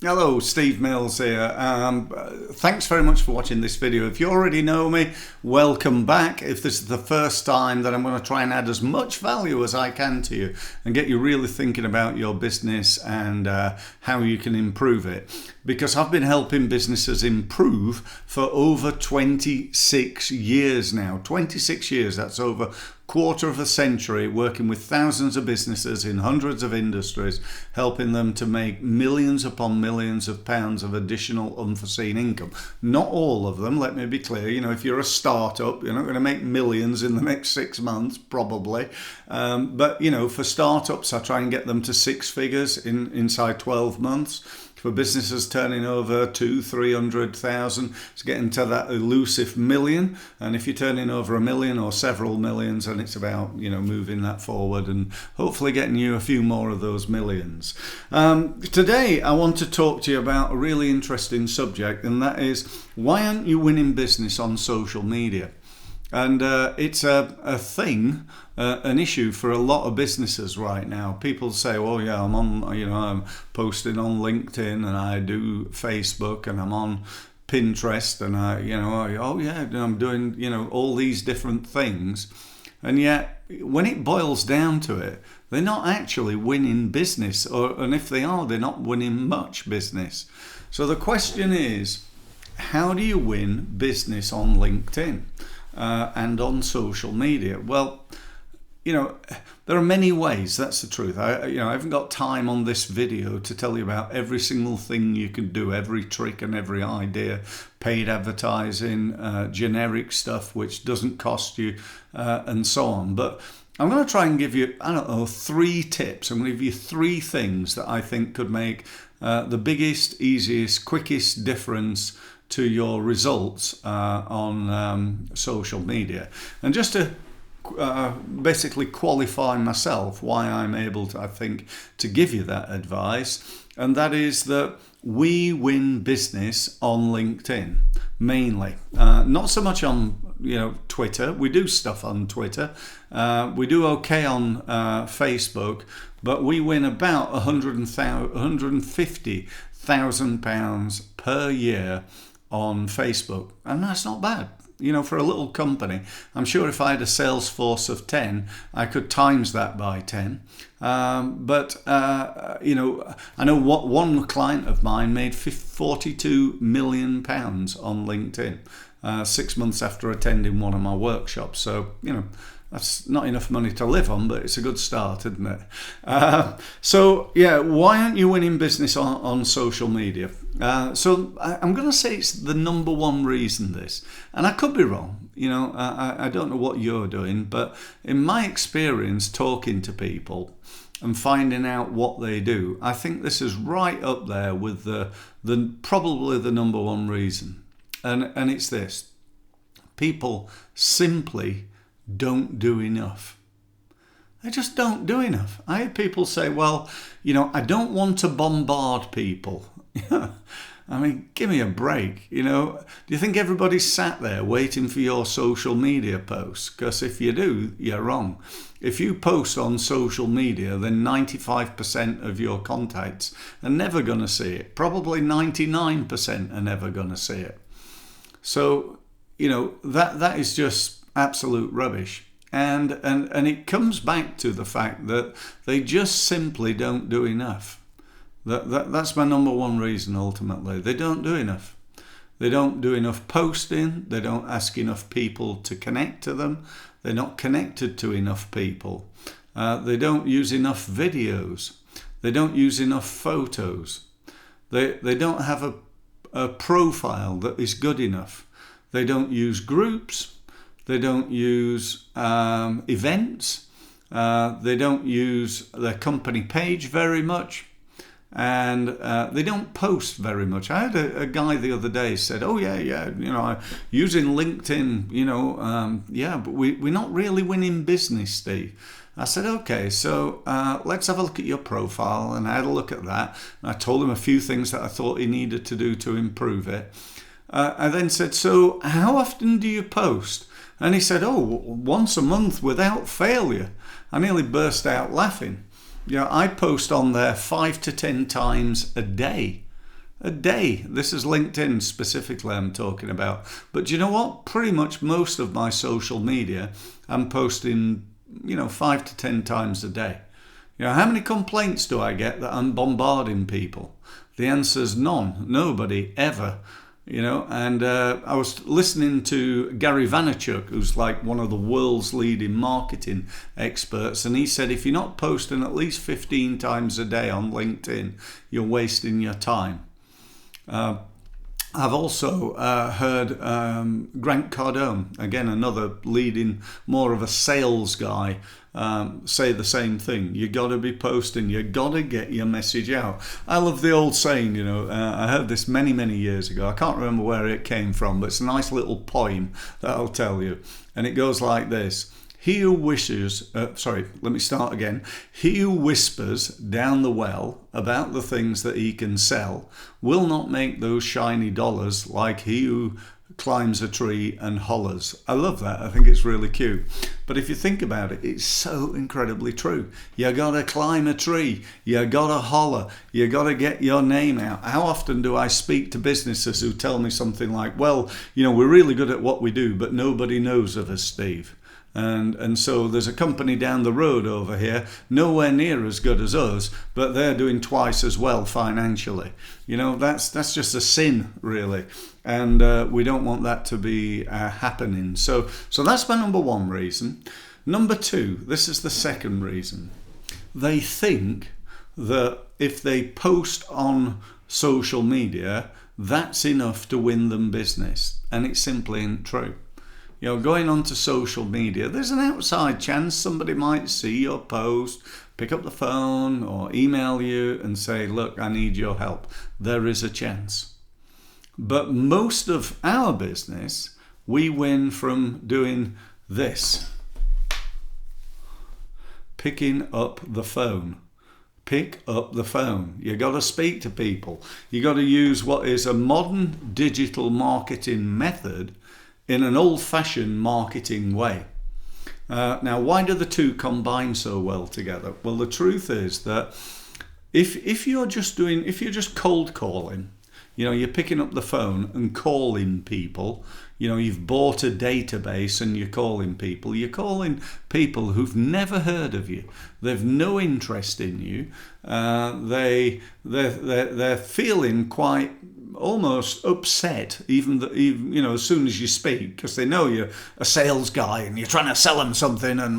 Hello, Steve Mills here. Thanks very much for watching this video. If you already know me, welcome back. If this is the first time, then I'm going to try and add as much value as I can to you and get you really thinking about your business and how you can improve it. Because I've been helping businesses improve for over 26 years now. 26 years, that's over quarter of a century, working with thousands of businesses in hundreds of industries, helping them to make millions upon millions of pounds of additional unforeseen income. Not all of them, let me be clear. You know, if you're a startup, you're not going to make millions in the next 6 months, probably. But, you know, for startups, I try and get them to six figures inside 12 months. For businesses turning over 200,000-300,000, it's getting to that elusive million. And if you're turning over a million or several millions, then it's about, you know, moving that forward and hopefully getting you a few more of those millions. Today, I want to talk to you about a really interesting subject, and that is, why aren't you winning business on social media? And it's a thing, an issue for a lot of businesses right now. People say, "Oh yeah, I'm posting on LinkedIn, and I do Facebook, and I'm on Pinterest, and I'm doing all these different things." And yet, when it boils down to it, they're not actually winning business, and if they are, they're not winning much business. So the question is, how do you win business on LinkedIn? And on social media? Well, you know, there are many ways. That's the truth. I haven't got time on this video to tell you about every single thing you can do, every trick and every idea, paid advertising, generic stuff which doesn't cost you, and so on. But I'm going to try and give you, 3 tips. I'm going to give you 3 things that I think could make the biggest, easiest, quickest difference to your results on social media. And just to basically qualify myself why I'm able to, I think, to give you that advice, and that is that we win business on LinkedIn mainly, not so much on Twitter. We do stuff on Twitter, we do okay on Facebook, but we win about £150,000 per year on Facebook, and that's not bad, for a little company. I'm sure if I had a sales force of 10, I could times that by 10. But I know what one client of mine made £42 million on LinkedIn 6 months after attending one of my workshops. So that's not enough money to live on, but it's a good start, isn't it? So yeah, why aren't you winning business on social media? So I'm going to say it's the number one reason this, and I could be wrong. I don't know what you're doing, but in my experience talking to people and finding out what they do, I think this is right up there with the probably the number one reason, and it's this: people simply don't do enough. They just don't do enough. I hear people say, well, I don't want to bombard people. I mean, give me a break. Do you think everybody's sat there waiting for your social media posts? Because if you do, you're wrong. If you post on social media, then 95% of your contacts are never going to see it. Probably 99% are never going to see it. So, that is just absolute rubbish, and it comes back to the fact that they just simply don't do enough. That's my number one reason. Ultimately, they don't do enough. They don't do enough posting. They don't ask enough people to connect to them. They're not connected to enough people. They don't use enough videos. They don't use enough photos. They don't have a profile that is good enough. They don't use groups. They don't use events. They don't use their company page very much. And they don't post very much. I had a guy the other day said, "Oh yeah, using LinkedIn, but we're not really winning business, Steve." I said, "Okay, so let's have a look at your profile." And I had a look at that. And I told him a few things that I thought he needed to do to improve it. I then said, "So how often do you post?" And he said, "Oh, once a month without failure." I nearly burst out laughing. I post on there 5 to 10 times a day. a day. This is LinkedIn specifically I'm talking about. But do you know what? Pretty much most of my social media, I'm posting, 5 to 10 times a day. How many complaints do I get that I'm bombarding people? The answer's none. Nobody, ever. And I was listening to Gary Vaynerchuk, who's like one of the world's leading marketing experts, and he said if you're not posting at least 15 times a day on LinkedIn, you're wasting your time. I've also heard Grant Cardone, again another leading, more of a sales guy, say the same thing. You got to be posting. You got to get your message out. I love the old saying. I heard this many years ago. I can't remember where it came from, but it's a nice little poem that I'll tell you, and it goes like this. He who wishes, let me start again. He who whispers down the well about the things that he can sell will not make those shiny dollars like he who climbs a tree and hollers. I love that. I think it's really cute. But if you think about it, it's so incredibly true. You gotta climb a tree. You gotta holler. You gotta get your name out. How often do I speak to businesses who tell me something like, well, we're really good at what we do, but nobody knows of us, Steve. And so there's a company down the road over here, nowhere near as good as us, but they're doing twice as well financially. That's just a sin, really, and we don't want that to be happening. So that's my number one reason. Number two, this is the second reason. They think that if they post on social media, that's enough to win them business, and it simply isn't true. Going onto social media, there's an outside chance somebody might see your post, pick up the phone or email you and say, look, I need your help. There is a chance. But most of our business, we win from doing this. Picking up the phone. Pick up the phone. You got to speak to people. You got to use what is a modern digital marketing method in an old-fashioned marketing way. Now, why do the two combine so well together? Well, the truth is that if you're just cold calling, you're picking up the phone and calling people, you've bought a database and you're calling people who've never heard of you. They've no interest in you. They're feeling quite almost upset even as soon as you speak, because they know you're a sales guy and you're trying to sell them something, and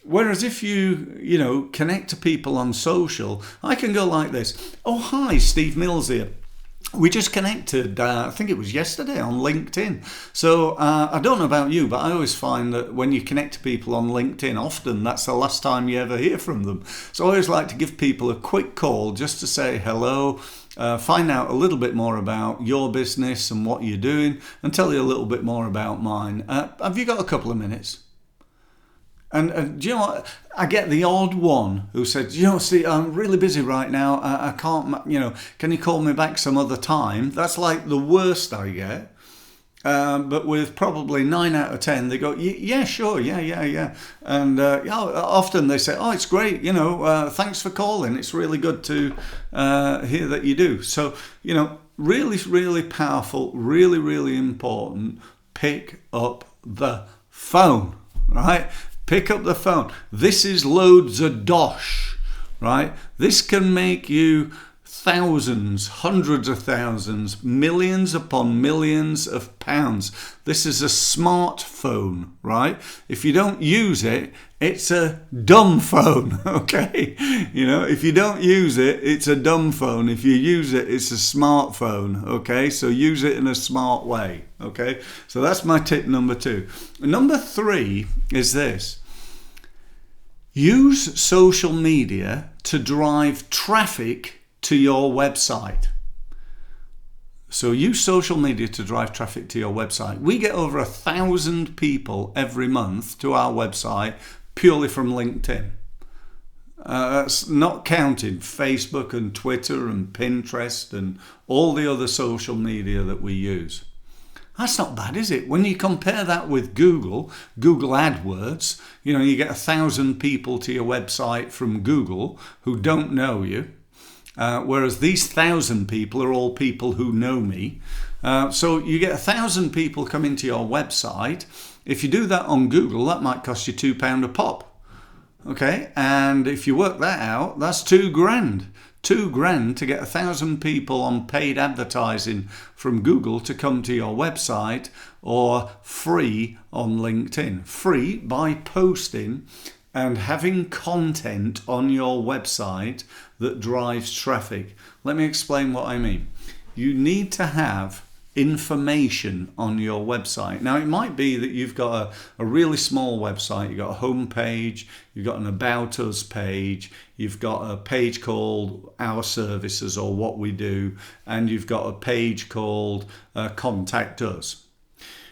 whereas if you connect to people on social, I can go like this. Oh, hi, Steve Mills here. We just connected, I think it was yesterday, on LinkedIn. So I don't know about you, but I always find that when you connect to people on LinkedIn, often that's the last time you ever hear from them. So I always like to give people a quick call just to say hello, find out a little bit more about your business and what you're doing, and tell you a little bit more about mine. Have you got a couple of minutes? And do you know what? I get the odd one who says, see, I'm really busy right now. I can't, can you call me back some other time? That's like the worst I get. But with probably 9 out of 10, they go, yeah, sure, yeah. And often they say, oh, it's great, thanks for calling. It's really good to hear that you do. So, really, really powerful, really, really important. Pick up the phone, right? Pick up the phone. This is loads of dosh, right? This can make you thousands, hundreds of thousands, millions upon millions of pounds. This is a smartphone, right? If you don't use it, it's a dumb phone, okay? If you don't use it, it's a dumb phone. If you use it, it's a smartphone, okay? So use it in a smart way, okay? So that's my tip number 2. Number 3 is this. Use social media to drive traffic to your website. So use social media to drive traffic to your website. We get over 1,000 people every month to our website purely from LinkedIn. That's not counting Facebook and Twitter and Pinterest and all the other social media that we use. That's not bad, is it? When you compare that with Google AdWords, you get 1,000 people to your website from Google who don't know you. whereas these 1,000 people are all people who know me. So you get 1,000 people coming to your website. If you do that on Google, that might cost you £2 a pop. Okay, and if you work that out, that's £2,000. £2,000 to get 1,000 people on paid advertising from Google to come to your website, or free on LinkedIn. Free by posting and having content on your website that drives traffic. Let me explain what I mean. You need to have information on your website. Now, it might be that you've got a really small website. You've got a home page, you've got an About Us page, you've got a page called Our Services or What We Do, and you've got a page called Contact Us.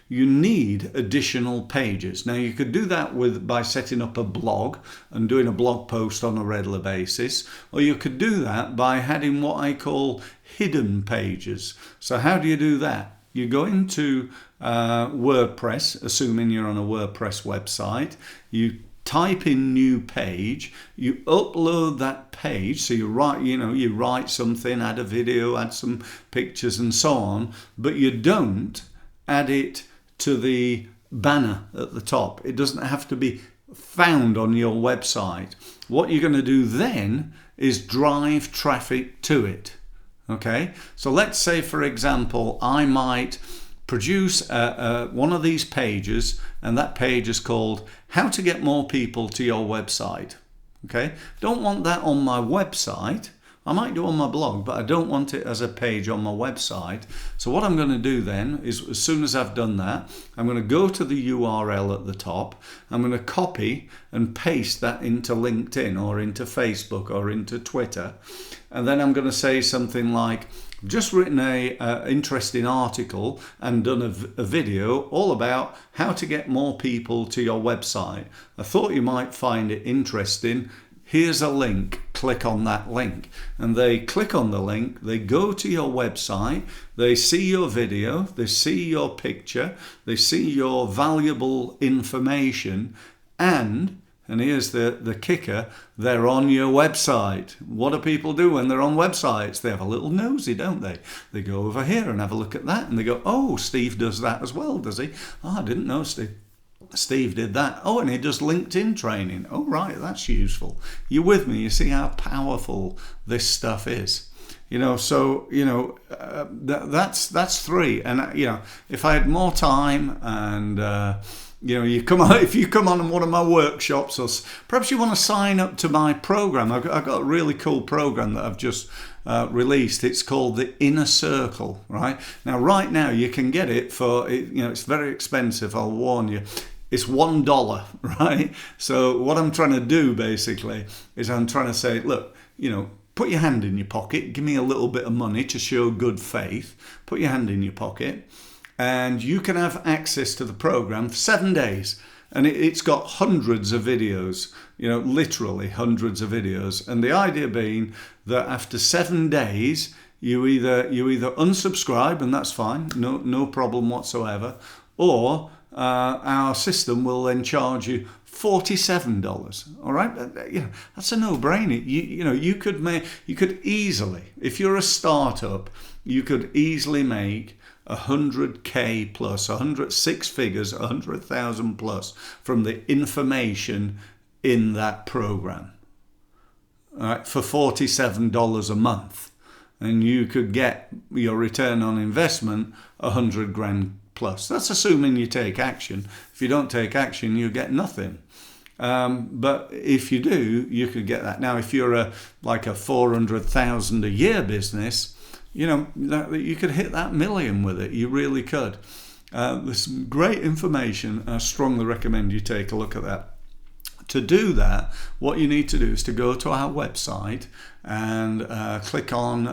You need additional pages. Now, you could do that by setting up a blog and doing a blog post on a regular basis, or you could do that by adding what I call hidden pages. So how do you do that? You go into WordPress, assuming you're on a WordPress website, you type in new page, you upload that page, so you write something, add a video, add some pictures and so on, but you don't add it to the banner at the top. It doesn't have to be found on your website. What you're going to do then is drive traffic to it. Okay, so let's say, for example, I might produce one of these pages, and that page is called How to Get More People to Your Website. Okay, don't want that on my website. I might do on my blog, but I don't want it as a page on my website. So what I'm going to do then is, as soon as I've done that, I'm going to go to the URL at the top. I'm going to copy and paste that into LinkedIn or into Facebook or into Twitter. And then I'm going to say something like, just written a interesting article and done a video all about how to get more people to your website. I thought you might find it interesting. Here's a link, click on that link. And they click on the link, they go to your website, they see your video, they see your picture, they see your valuable information, and here's the kicker, they're on your website. What do people do when they're on websites? They have a little nosy, don't they? They go over here and have a look at that, and they go, oh, Steve does that as well, does he? Oh, I didn't know Steve did that. Oh, and he does LinkedIn training. Oh, right, that's useful. You're with me. You see how powerful this stuff is. So that's three. And if I had more time, and if you come on one of my workshops, or perhaps you want to sign up to my program. I've got a really cool program that I've just released. It's called the Inner Circle. Right now you can get it for it's very expensive. I'll warn you. It's $1, right? So what I'm trying to do basically is I'm trying to say, look, put your hand in your pocket, give me a little bit of money to show good faith, put your hand in your pocket, and you can have access to the program for 7 days. And it's got hundreds of videos, literally hundreds of videos. And the idea being that after 7 days, you either unsubscribe, and that's fine, no problem whatsoever, or our system will then charge you $47. All right, that's a no-brainer. You could easily, if you're a startup, you could easily make 100K plus, 6 figures, 100,000 plus from the information in that program. All right, for $47 a month, and you could get your return on investment 100 grand plus. That's assuming you take action. If you don't take action, you get nothing. But if you do, you could get that. Now, if you're like a 400,000 a year business, you could hit that million with it. You really could. There's some great information. I strongly recommend you take a look at that. To do that, what you need to do is to go to our website and click on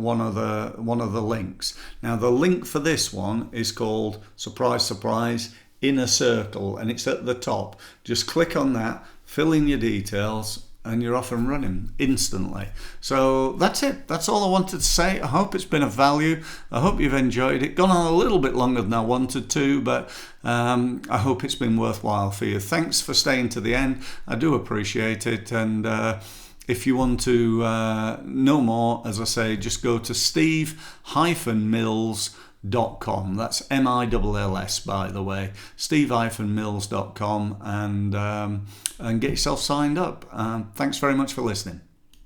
one of the links. Now, the link for this one is called, surprise, surprise, Inner Circle, and it's at the top. Just click on that, fill in your details, and you're off and running instantly. So that's it. That's all I wanted to say. I hope it's been of value. I hope you've enjoyed it. Gone on a little bit longer than I wanted to, but I hope it's been worthwhile for you. Thanks for staying to the end. I do appreciate it. And if you want to know more, as I say, just go to steve-mills.com. That's MILLS, by the way, steve-mills.com, and get yourself signed up. Thanks very much for listening.